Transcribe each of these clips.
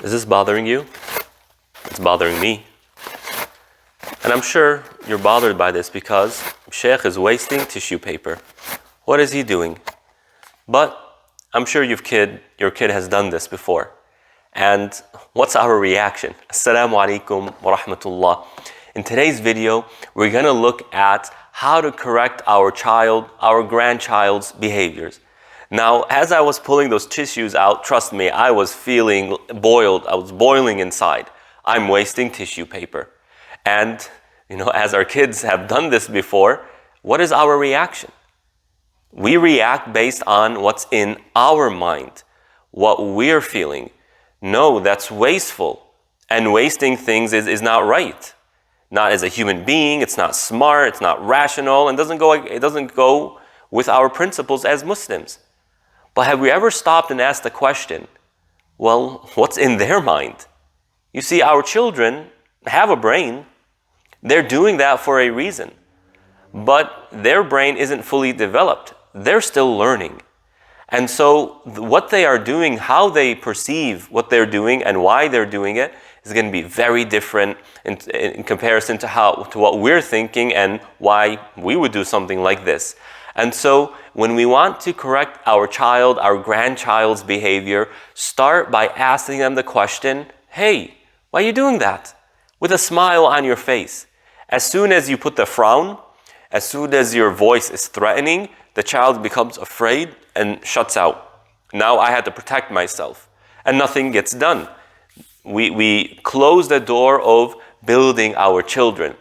Is this bothering you? It's bothering me. And I'm sure you're bothered by this because Sheikh is wasting tissue paper. What is he doing? But I'm sure your kid has done this before. And what's our reaction? Assalamu alaikum wa rahmatullah. In today's video, we're going to look at how to correct our grandchild's behaviors. Now, as I was pulling those tissues out, trust me, I was feeling boiled. I was boiling inside. I'm wasting tissue paper. And, as our kids have done this before, what is our reaction? We react based on what's in our mind, what we're feeling. No, that's wasteful. And wasting things is not right. Not as a human being, it's not smart, it's not rational, and it doesn't go with our principles as Muslims. But have we ever stopped and asked the question, well, what's in their mind? You see, our children have a brain. They're doing that for a reason. But their brain isn't fully developed. They're still learning. And so what they are doing, how they perceive what they're doing and why they're doing it is going to be very different in comparison to what we're thinking and why we would do something like this. And so when we want to correct our grandchild's behavior, start by asking them the question, hey, why are you doing that? With a smile on your face. As soon as you put the frown, as soon as your voice is threatening, the child becomes afraid and shuts out. Now I had to protect myself. And nothing gets done. We close the door of building our children.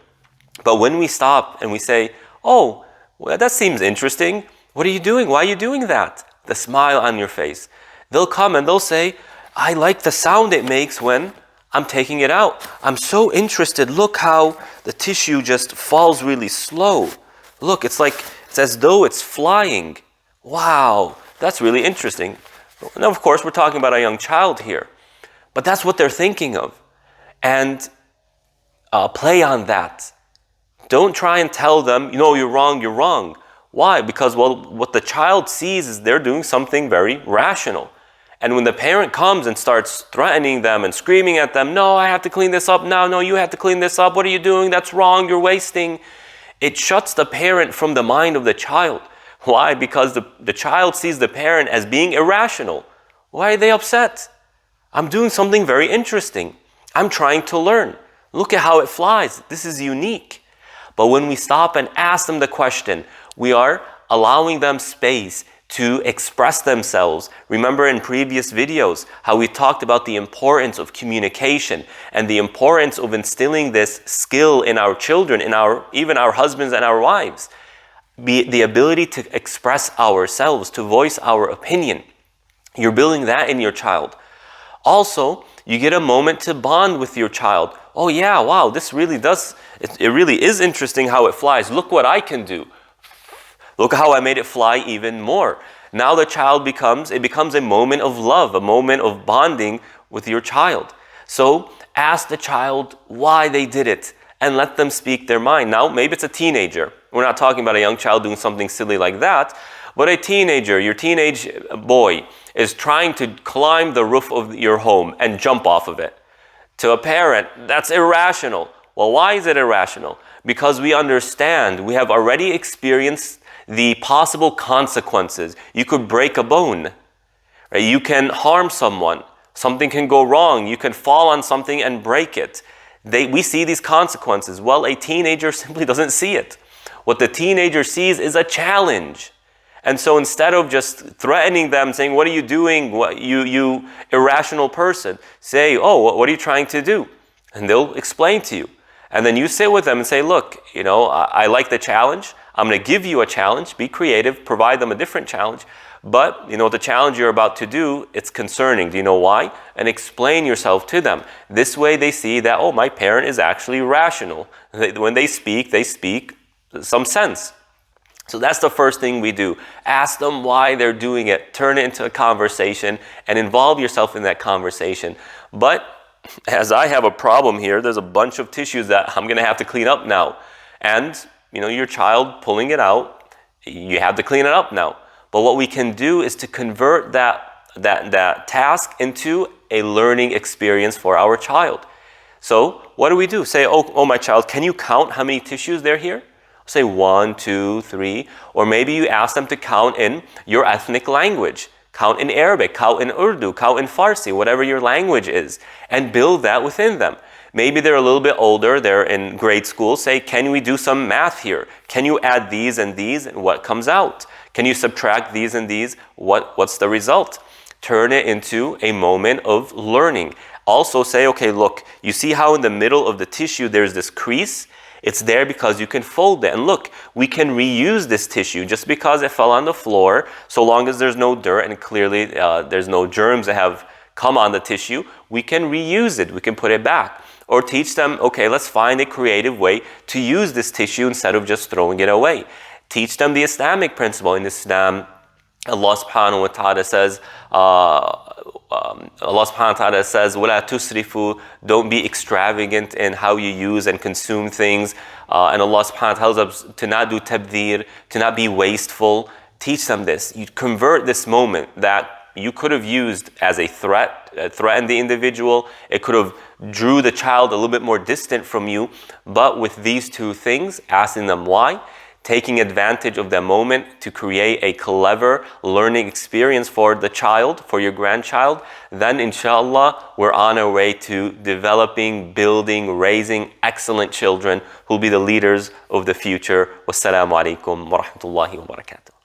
But when we stop and we say, oh, well, that seems interesting. What are you doing? Why are you doing that? The smile on your face. They'll come and they'll say, I like the sound it makes when I'm taking it out. I'm so interested. Look how the tissue just falls really slow. Look, it's as though it's flying. Wow, that's really interesting. Now, of course, we're talking about a young child here. But that's what they're thinking of. And play on that. Don't try and tell them, you're wrong. Why? Because, what the child sees is they're doing something very rational. And when the parent comes and starts threatening them and screaming at them, no, I have to clean this up now. No, you have to clean this up. What are you doing? That's wrong. You're wasting. It shuts the parent from the mind of the child. Why? Because the child sees the parent as being irrational. Why are they upset? I'm doing something very interesting. I'm trying to learn. Look at how it flies. This is unique. But when we stop and ask them the question, we are allowing them space to express themselves. Remember in previous videos how we talked about the importance of communication and the importance of instilling this skill in our children, even our husbands and our wives. The ability to express ourselves, to voice our opinion. You're building that in your child. Also, you get a moment to bond with your child. Oh yeah, wow, this really it really is interesting how it flies. Look what I can do. Look how I made it fly even more. Now the child becomes a moment of love, a moment of bonding with your child. So ask the child why they did it and let them speak their mind. Now, maybe it's a teenager. We're not talking about a young child doing something silly like that, but a teenager, your teenage boy, is trying to climb the roof of your home and jump off of it. To a parent, that's irrational. Well, why is it irrational? Because we understand, we have already experienced the possible consequences. You could break a bone. Right? You can harm someone. Something can go wrong. You can fall on something and break it. We see these consequences. Well, a teenager simply doesn't see it. What the teenager sees is a challenge. And so instead of just threatening them, saying, what are you doing, you irrational person, say, oh, what are you trying to do? And they'll explain to you. And then you sit with them and say, look, I like the challenge. I'm going to give you a challenge. Be creative. Provide them a different challenge. But, the challenge you're about to do, it's concerning. Do you know why? And explain yourself to them. This way they see that, oh, my parent is actually rational. When they speak some sense. So that's the first thing we do. Ask them why they're doing it. Turn it into a conversation and involve yourself in that conversation. But as I have a problem here, there's a bunch of tissues that I'm going to have to clean up now. And, your child pulling it out, you have to clean it up now. But what we can do is to convert that task into a learning experience for our child. So what do? Say, oh, my child, can you count how many tissues there are here? Say 1, 2, 3. Or maybe you ask them to count in your ethnic language. Count in Arabic, count in Urdu, count in Farsi, whatever your language is, and build that within them. Maybe they're a little bit older, they're in grade school. Say, can we do some math here? Can you add these and what comes out? Can you subtract these and these? What's the result? Turn it into a moment of learning. Also say, okay, look, you see how in the middle of the tissue there's this crease? It's there because you can fold it. And look, we can reuse this tissue just because it fell on the floor, so long as there's no dirt and clearly there's no germs that have come on the tissue, we can reuse it, we can put it back. Or teach them, okay, let's find a creative way to use this tissue instead of just throwing it away. Teach them the Islamic principle. In Islam, Allah subhanahu wa ta'ala says, وَلَا تُسْرِفُوا, don't be extravagant in how you use and consume things. And Allah subhanahu wa ta'ala tells us to not do tabdhir, to not be wasteful. Teach them this. You convert this moment that you could have used as a threat, threaten the individual. It could have drew the child a little bit more distant from you. But with these two things, asking them why, taking advantage of the moment to create a clever learning experience for the child, for your grandchild, then inshallah, we're on our way to developing, building, raising excellent children who will be the leaders of the future. Wassalamu alaikum wa rahmatullahi wa barakatuh.